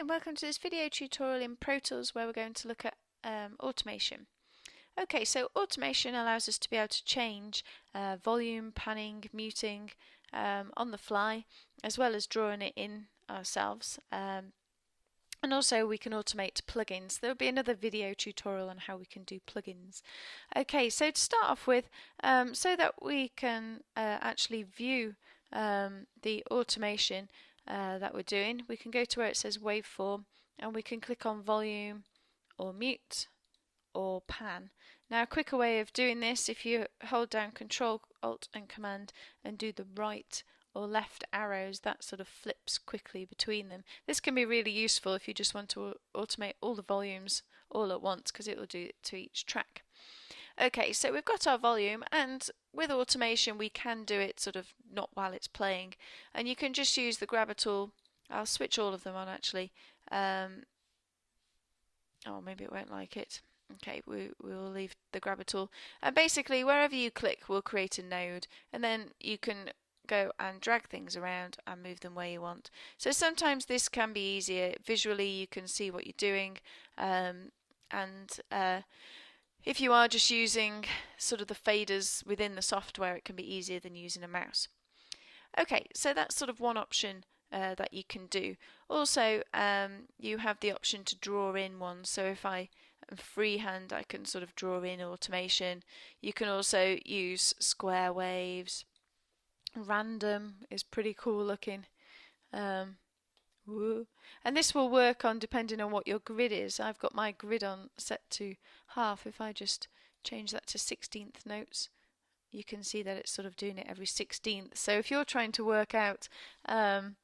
and welcome to this video tutorial in Pro Tools where we're going to look at automation. Okay, so automation allows us to be able to change volume, panning, muting on the fly, as well as drawing it in ourselves. And also we can automate plugins. There will be another video tutorial on how we can do plugins. Okay, so to start off with, so that we can actually view the automation that we're doing, we can go to where it says waveform and we can click on volume or mute or pan. Now a quicker way of doing this, if you hold down Control, Alt and Command and do the right or left arrows, that sort of flips quickly between them. This can be really useful if you just want to automate all the volumes all at once, because it will do it to each track. Okay, so we've got our volume, and with automation we can do it sort of not while it's playing, and you can just use the grabber tool. I'll switch all of them on actually. Oh, maybe it won't like it. Okay, we will leave the grabber tool, and basically wherever you click will create a node, and then you can go and drag things around and move them where you want. So sometimes this can be easier. Visually you can see what you're doing, if you are just using sort of the faders within the software, it can be easier than using a mouse. Okay, so that's sort of one option that you can do. Also, you have the option to draw in one. So if I am freehand, I can sort of draw in automation. You can also use square waves. Random is pretty cool looking. Woo. And this will work on depending on what your grid is. I've got my grid on set to half. If I just change that to 16th notes, you can see that it's sort of doing it every 16th. So if you're trying to work out maybe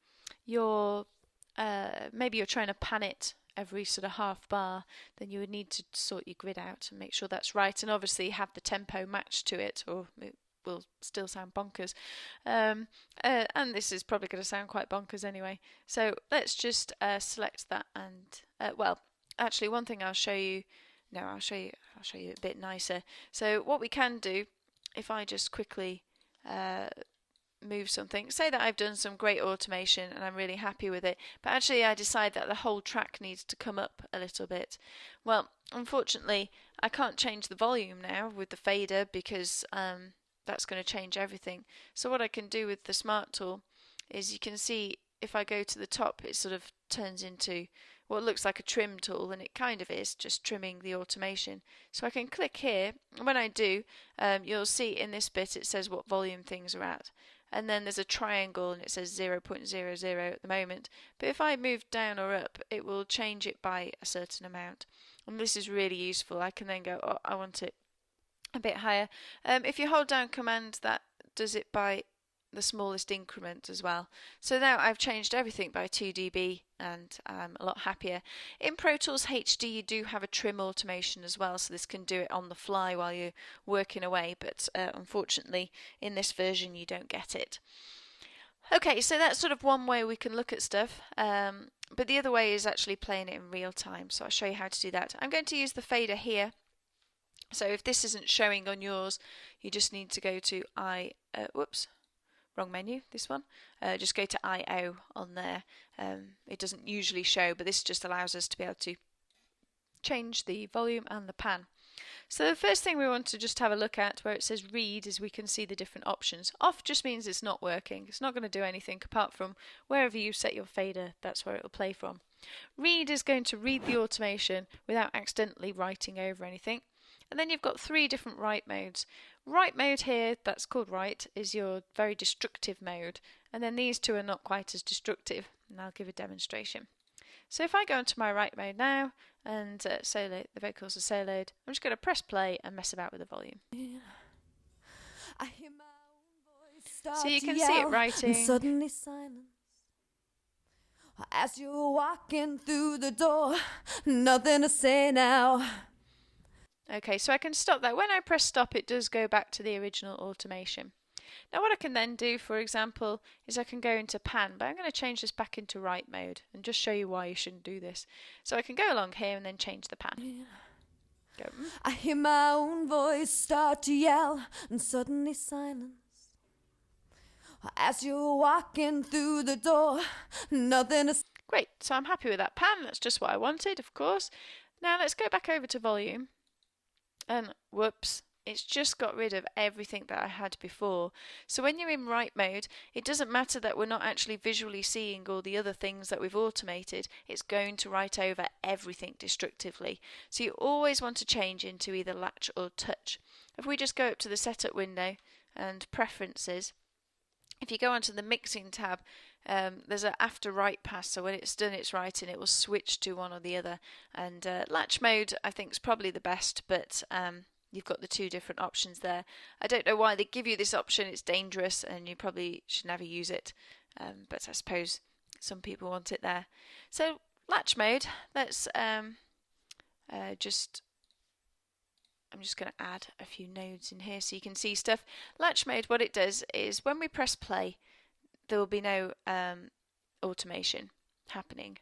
you're trying to pan it every sort of half bar, then you would need to sort your grid out and make sure that's right, and obviously have the tempo matched to it, or it will still sound bonkers. And this is probably going to sound quite bonkers anyway. So let's just select that, and well, actually one thing I'll show you. No, I'll show you a bit nicer. So what we can do, if I just quickly move something, say that I've done some great automation and I'm really happy with it, but actually I decide that the whole track needs to come up a little bit. Well, unfortunately I can't change the volume now with the fader, because that's going to change everything. So what I can do with the Smart tool is, you can see if I go to the top, it sort of turns into what looks like a trim tool, and it kind of is just trimming the automation. So I can click here, and when I do, you'll see in this bit it says what volume things are at, and then there's a triangle and it says 0.00 at the moment, but if I move down or up, it will change it by a certain amount, and this is really useful. I can then go, oh, I want it a bit higher. If you hold down Command, that does it by the smallest increment as well. So now I've changed everything by 2 dB and I'm a lot happier. In Pro Tools HD you do have a trim automation as well, so this can do it on the fly while you're working away, but unfortunately in this version you don't get it. Okay, so that's sort of one way we can look at stuff, but the other way is actually playing it in real time, so I'll show you how to do that. I'm going to use the fader here. So if this isn't showing on yours, you just need to go to whoops, wrong menu, this one. Just go to I/O on there. It doesn't usually show, but this just allows us to be able to change the volume and the pan. So the first thing we want to just have a look at, where it says read, is we can see the different options. Off just means it's not working. It's not going to do anything apart from wherever you set your fader, that's where it will play from. Read is going to read the automation without accidentally writing over anything. And then you've got 3 different write modes. Write mode here, that's called write, is your very destructive mode. And then these 2 are not quite as destructive. And I'll give a demonstration. So if I go into my write mode now, and the vocals are soloed, I'm just going to press play and mess about with the volume. I hear my own voice start so you can to see it yell, writing. and suddenly silence. As you're walking through the door, nothing to say now. Okay, so I can stop that. When I press stop, it does go back to the original automation. Now what I can then do, for example, is I can go into pan, but I'm going to change this back into write mode and just show you why you shouldn't do this. So I can go along here and then change the pan. Go. I hear my own voice start to yell, and suddenly silence. As you're walking through the door, nothing is... Great, so I'm happy with that pan. That's just what I wanted, of course. Now let's go back over to volume. And whoops, it's just got rid of everything that I had before. So when you're in write mode, it doesn't matter that we're not actually visually seeing all the other things that we've automated. It's going to write over everything destructively. So you always want to change into either latch or touch. If we just go up to the setup window and preferences, if you go onto the mixing tab, there's an after write pass, so when it's done its writing it will switch to one or the other, and latch mode I think is probably the best, but you've got the two different options there. I don't know why they give you this option. It's dangerous and you probably should never use it, but I suppose some people want it there. So latch mode, let's I'm just going to add a few nodes in here so you can see stuff. Latch mode, what it does is when we press play, there will be no automation happening.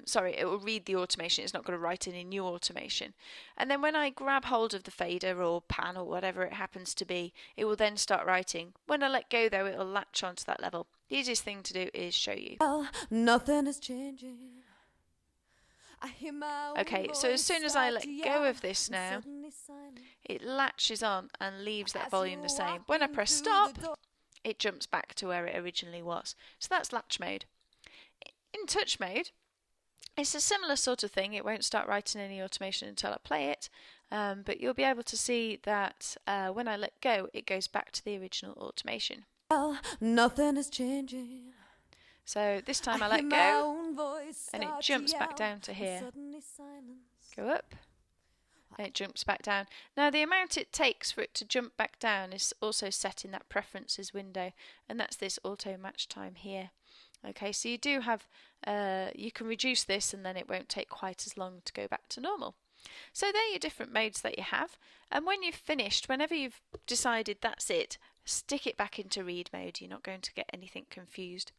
Sorry, it will read the automation. It's not going to write any new automation. And then when I grab hold of the fader or pan or whatever it happens to be, it will then start writing. When I let go, though, it will latch onto that level. The easiest thing to do is show you. Well, nothing is changing. Okay, so as soon as I let go of this now, it latches on and leaves that volume the same. When I press stop, it jumps back to where it originally was. So that's latch mode. In touch mode, it's a similar sort of thing. It won't start writing any automation until I play it, but you'll be able to see that when I let go, it goes back to the original automation. Well, nothing is changing. So this time I let go, and it jumps back down to here. Go up, and it jumps back down. Now the amount it takes for it to jump back down is also set in that preferences window, and that's this auto match time here. Okay, so you do have, you can reduce this and then it won't take quite as long to go back to normal. So there are your different modes that you have, and when you've finished, whenever you've decided that's it, stick it back into read mode. You're not going to get anything confused.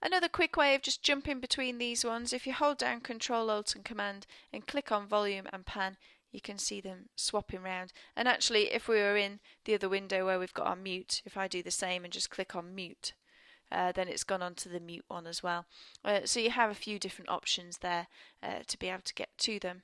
Another quick way of just jumping between these ones, if you hold down Control Alt and Command and click on volume and pan, you can see them swapping around. And actually, if we were in the other window where we've got our mute, if I do the same and just click on mute, then it's gone on to the mute one as well. So you have a few different options there to be able to get to them.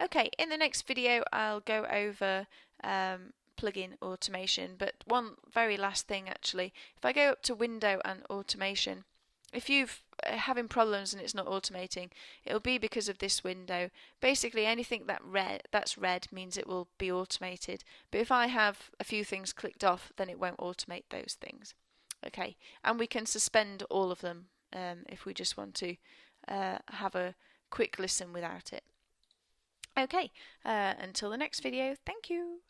Okay, in the next video I'll go over plugin automation, but one very last thing actually. If I go up to window and automation, if you've having problems and it's not automating, it'll be because of this window. Basically anything that's red means it will be automated, but if I have a few things clicked off, then it won't automate those things. Okay, and we can suspend all of them if we just want to have a quick listen without it. Okay, until the next video, thank you.